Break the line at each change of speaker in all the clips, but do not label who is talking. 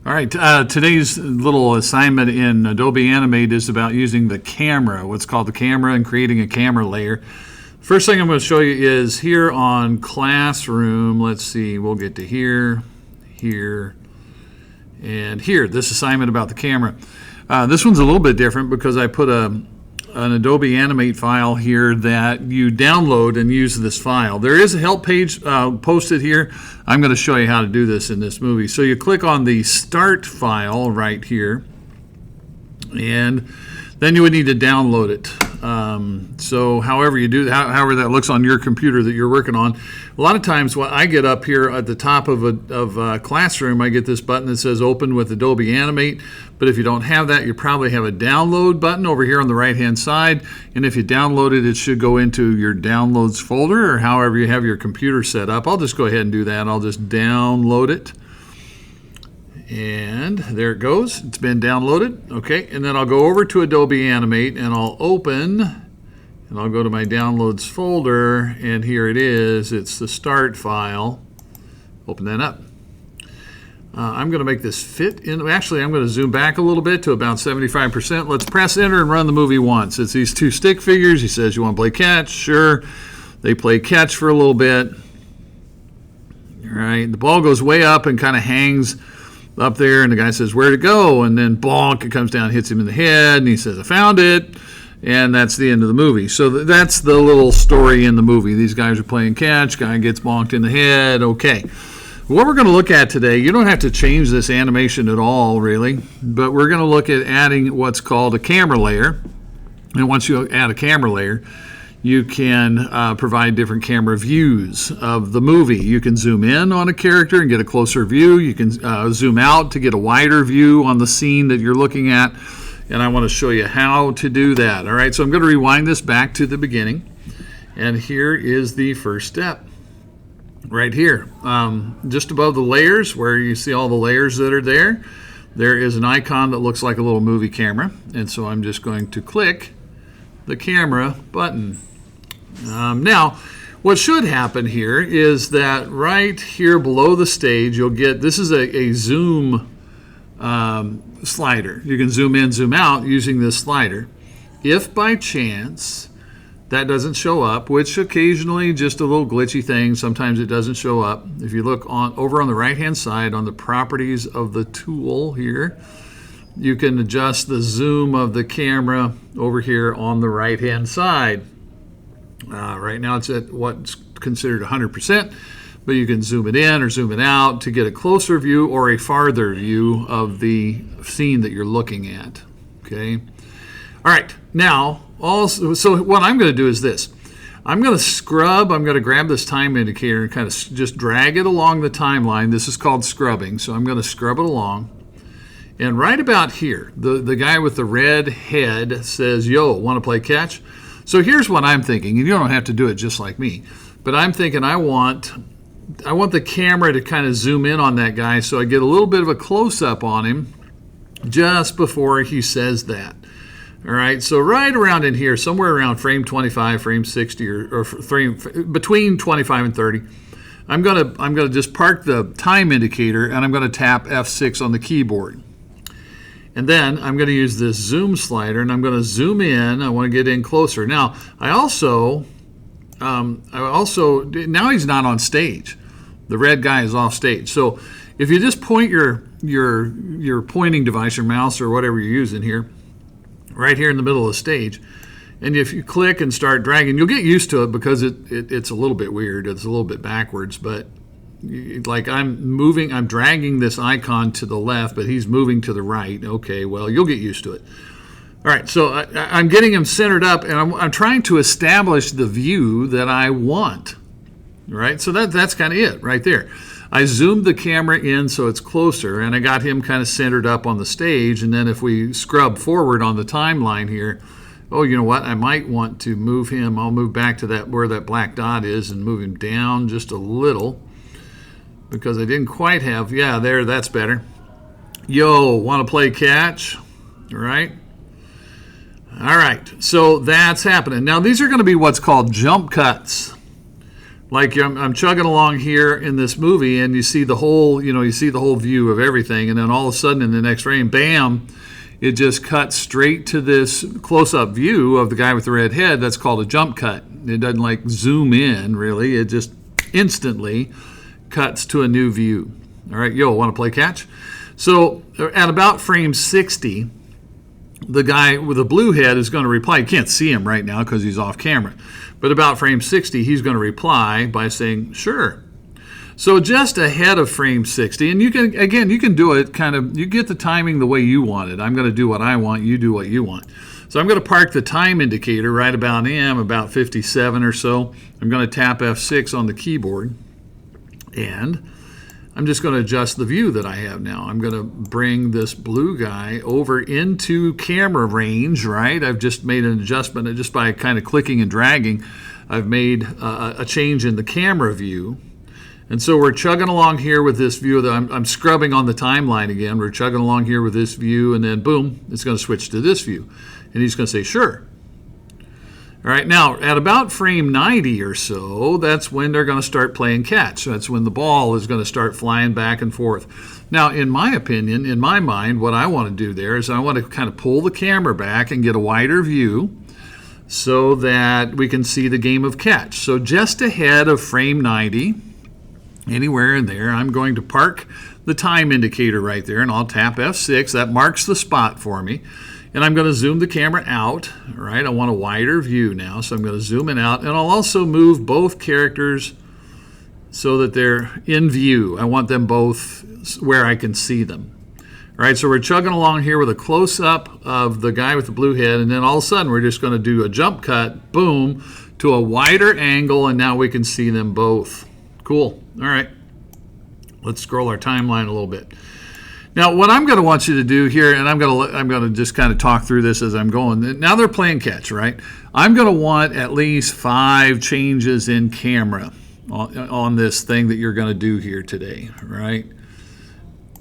All right, today's little assignment in Adobe Animate is about using the camera, what's called the camera, and creating a camera layer. First thing I'm going to show you is here on Classroom. Let's see, we'll get to here, here, and here, this assignment about the camera. This one's a little bit different because I put an Adobe Animate file here that you download and use this file. There is a help page posted here. I'm going to show you how to do this in this movie. So you click on the Start file right here, and then you would need to download it. So however you do, however that looks on your computer that you're working on. A lot of times when I get up here at the top of Classroom, I get this button that says Open with Adobe Animate. But if you don't have that, you probably have a download button over here on the right hand side. And if you download it, it should go into your downloads folder or however you have your computer set up. I'll just go ahead and do that. I'll just download it. And there it goes. It's been downloaded. Okay, and then I'll go over to Adobe Animate and I'll open, and I'll go to my downloads folder, and here it is. It's the Start file. Open that up. I'm going to make this fit in. Actually, I'm going to zoom back a little bit to about 75%. Let's press enter and run the movie once. It's these two stick figures. He says, you want to play catch? Sure. They play catch for a little bit. All right. The ball goes way up and kind of hangs up there, and the guy says, where'd it go? And then bonk, it comes down, hits him in the head, and he says, I found it. And that's the end of the movie. So that's the little story in the movie. These guys are playing catch. Guy gets bonked in the head. Okay. What we're going to look at today, you don't have to change this animation at all, really, but we're going to look at adding what's called a camera layer. And once you add a camera layer, you can provide different camera views of the movie. You can zoom in on a character and get a closer view. You can zoom out to get a wider view on the scene that you're looking at. And I want to show you how to do that. All right, so I'm going to rewind this back to the beginning. And here is the first step. Right here, just above the layers, where you see all the layers that are there, there is an icon that looks like a little movie camera. And so I'm just going to click the camera button. Now, what should happen here is that right here below the stage, you'll get, this is a zoom slider. You can zoom in, zoom out using this slider. If by chance that doesn't show up, which occasionally just a little glitchy thing, sometimes it doesn't show up. If you look over on the right hand side on the properties of the tool here, you can adjust the zoom of the camera over here on the right hand side. Right now it's at what's considered 100%, but you can zoom it in or zoom it out to get a closer view or a farther view of the scene that you're looking at. Okay. All right. Now, also, so what I'm going to do is this. I'm going to scrub. I'm going to grab this time indicator and kind of just drag it along the timeline. This is called scrubbing. So I'm going to scrub it along. And right about here, the guy with the red head says, yo, want to play catch? So here's what I'm thinking, and you don't have to do it just like me, but I'm thinking I want the camera to kind of zoom in on that guy so I get a little bit of a close-up on him just before he says that. All right, so right around in here, somewhere around frame 25, frame 60, or frame between 25 and 30, I'm gonna just park the time indicator and I'm gonna tap F6 on the keyboard. And then I'm going to use this zoom slider and I'm going to zoom in. I want to get in closer. Now, I also now he's not on stage. The red guy is off stage. So if you just point your pointing device, your mouse or whatever you're using here, right here in the middle of the stage, and if you click and start dragging, you'll get used to it because it's a little bit weird. It's a little bit backwards, but like I'm dragging this icon to the left, but he's moving to the right. Okay, well, you'll get used to it. All right, so I'm getting him centered up, and I'm trying to establish the view that I want. All right, so that's kind of it right there. I zoomed the camera in so it's closer, and I got him kind of centered up on the stage, and then if we scrub forward on the timeline here, oh, you know what, I might want to move him. I'll move back to that where that black dot is and move him down just a little, because I didn't quite have, yeah, there, that's better. Yo, want to play catch? All right. All right, so that's happening. Now, these are going to be what's called jump cuts. Like I'm chugging along here in this movie, and you see the whole, you see the whole view of everything, and then all of a sudden in the next frame, bam, it just cuts straight to this close-up view of the guy with the red head. That's called a jump cut. It doesn't like zoom in really. It just instantly cuts to a new view. All right, want to play catch? So at about frame 60, the guy with the blue head is going to reply. You can't see him right now because he's off camera. But about frame 60, he's going to reply by saying, sure. So just ahead of frame 60, and you can do it kind of, you get the timing the way you want it. I'm going to do what I want, you do what you want. So I'm going to park the time indicator right about about 57 or so. I'm going to tap F6 on the keyboard, and I'm just going to adjust the view that I have now. I'm going to bring this blue guy over into camera range, right? I've just made an adjustment just by kind of clicking and dragging. I've made a change in the camera view. And so we're chugging along here with this view that I'm scrubbing on the timeline again. We're chugging along here with this view, and then boom, it's going to switch to this view. And he's going to say, sure. All right, now at about frame 90 or so, that's when they're going to start playing catch. That's when the ball is going to start flying back and forth. Now, in my opinion, in my mind, what I want to do there is I want to kind of pull the camera back and get a wider view so that we can see the game of catch. So just ahead of frame 90, anywhere in there, I'm going to park the time indicator right there, and I'll tap F6. That marks the spot for me. And I'm going to zoom the camera out, right? I want a wider view now, so I'm going to zoom it out. And I'll also move both characters so that they're in view. I want them both where I can see them. All right, so we're chugging along here with a close-up of the guy with the blue head, and then all of a sudden we're just going to do a jump cut, boom, to a wider angle, and now we can see them both. Cool. All right. Let's scroll our timeline a little bit. Now, what I'm going to want you to do here, and I'm going to just kind of talk through this as I'm going. Now they're playing catch, right? I'm going to want at least 5 changes in camera on this thing that you're going to do here today, right?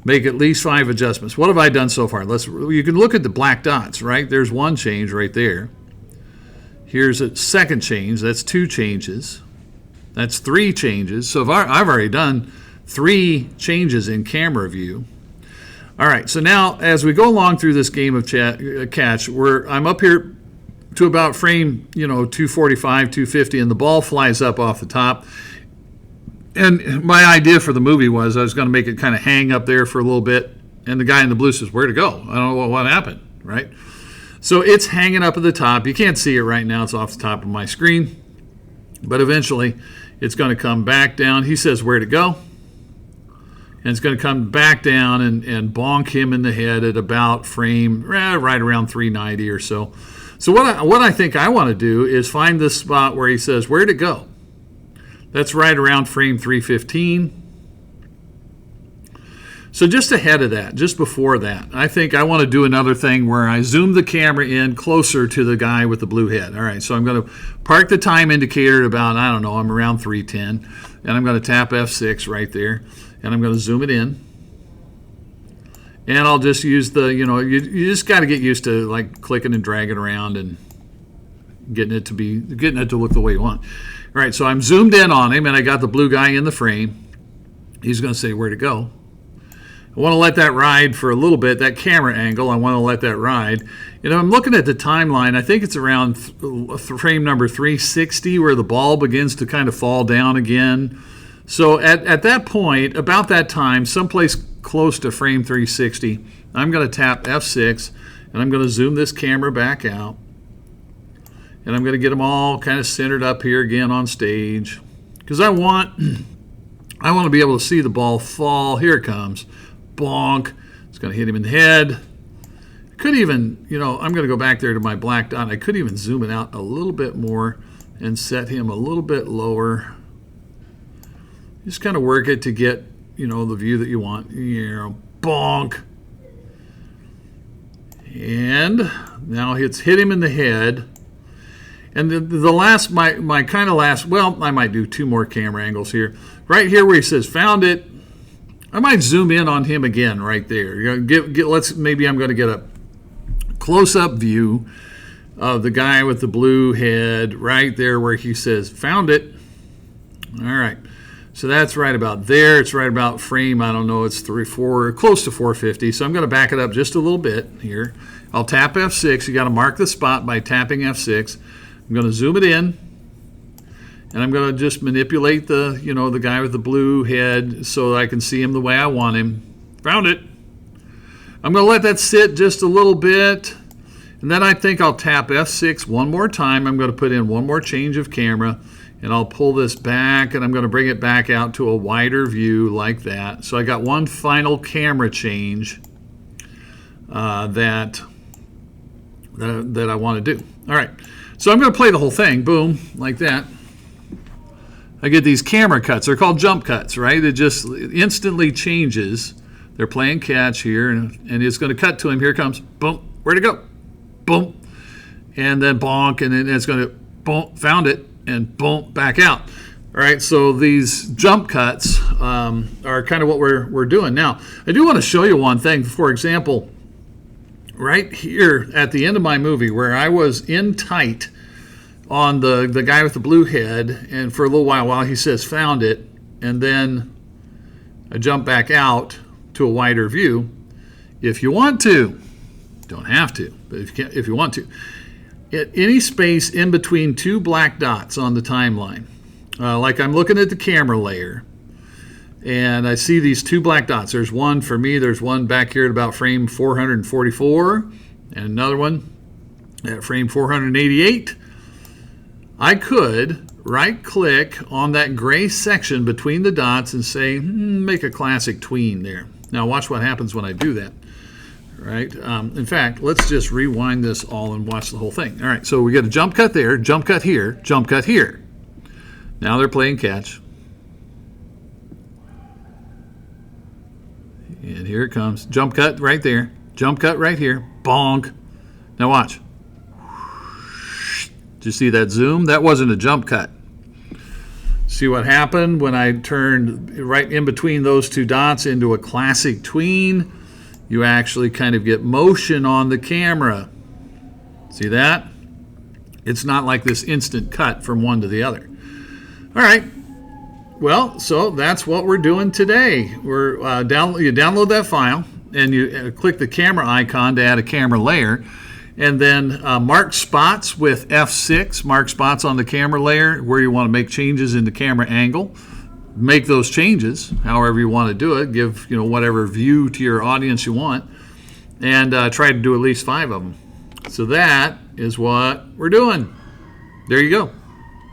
Make at least 5 adjustments. What have I done so far? You can look at the black dots, right? There's one change right there. Here's a second change. That's 2 changes. That's 3 changes. So I've already done 3 changes in camera view. All right, so now as we go along through this game of catch, I'm up here to about frame 245, 250, and the ball flies up off the top. And my idea for the movie was I was going to make it kind of hang up there for a little bit, and the guy in the blue says, where'd it go? I don't know what happened, right? So it's hanging up at the top. You can't see it right now. It's off the top of my screen. But eventually it's going to come back down. He says, where'd it go? And it's going to come back down and bonk him in the head at about frame right around 390 or so. So what I think I want to do is find this spot where he says, where'd it go? That's right around frame 315. So just ahead of that, just before that, I think I want to do another thing where I zoom the camera in closer to the guy with the blue head. All right, so I'm going to park the time indicator at about, I don't know, I'm around 310. And I'm going to tap F6 right there. And I'm going to zoom it in. And I'll just use the, you just got to get used to like clicking and dragging around and getting it to look the way you want. All right, so I'm zoomed in on him, and I got the blue guy in the frame. He's going to say, where'd it go? I want to let that ride for a little bit, that camera angle. I want to let that ride. I'm looking at the timeline. I think it's around frame number 360 where the ball begins to kind of fall down again. So at that point, about that time, someplace close to frame 360, I'm going to tap F6, and I'm going to zoom this camera back out. And I'm going to get them all kind of centered up here again on stage. Because I want to be able to see the ball fall. Here it comes. Bonk. It's going to hit him in the head. I could even, I'm going to go back there to my black dot. I could even zoom it out a little bit more and set him a little bit lower. Just kind of work it to get, the view that you want. Bonk. And now it's hit him in the head. And the last, my kind of last, well, I might do 2 more camera angles here. Right here where he says, found it. I might zoom in on him again right there. Maybe I'm going to get a close-up view of the guy with the blue head right there where he says, found it. All right. So that's right about there. It's right about frame, I don't know, it's 4, close to 450. So I'm going to back it up just a little bit here. I'll tap F6. You got to mark the spot by tapping F6. I'm going to zoom it in. And I'm going to just manipulate the, the guy with the blue head so that I can see him the way I want him. Found it. I'm going to let that sit just a little bit. And then I think I'll tap F6 one more time. I'm going to put in one more change of camera. And I'll pull this back, and I'm going to bring it back out to a wider view like that. So I got one final camera change that I want to do. All right. So I'm going to play the whole thing. Boom, like that. I get these camera cuts. They're called jump cuts, right? It just instantly changes. They're playing catch here, and it's going to cut to him. Here it comes. Boom. Where'd it go? Boom. And then bonk, and then it's going to boom. Found it. And boom, back out. All right, so these jump cuts are kind of what we're doing. Now, I do want to show you one thing. For example, right here at the end of my movie where I was in tight on the guy with the blue head, and for a little while he says found it, and then I jump back out to a wider view. If you want to, don't have to, but if you want to, at any space in between two black dots on the timeline, like I'm looking at the camera layer, and I see these two black dots. There's one for me, there's one back here at about frame 444, and another one at frame 488. I could right-click on that gray section between the dots and say, make a classic tween there. Now watch what happens when I do that. Right. In fact, let's just rewind this all and watch the whole thing. All right, so we get a jump cut there, jump cut here, jump cut here. Now they're playing catch. And here it comes. Jump cut right there, jump cut right here, bonk. Now watch. Did you see that zoom? That wasn't a jump cut. See what happened when I turned right in between those two dots into a classic tween? You actually kind of get motion on the camera. See that? It's not like this instant cut from one to the other. All right. Well, so that's what we're doing today. You download that file, and you click the camera icon to add a camera layer, and then mark spots with F6. Mark spots on the camera layer where you want to make changes in the camera angle. Make those changes however you want to do it. Give whatever view to your audience you want, and try to do at least 5 of them. So that is what we're doing. There you go.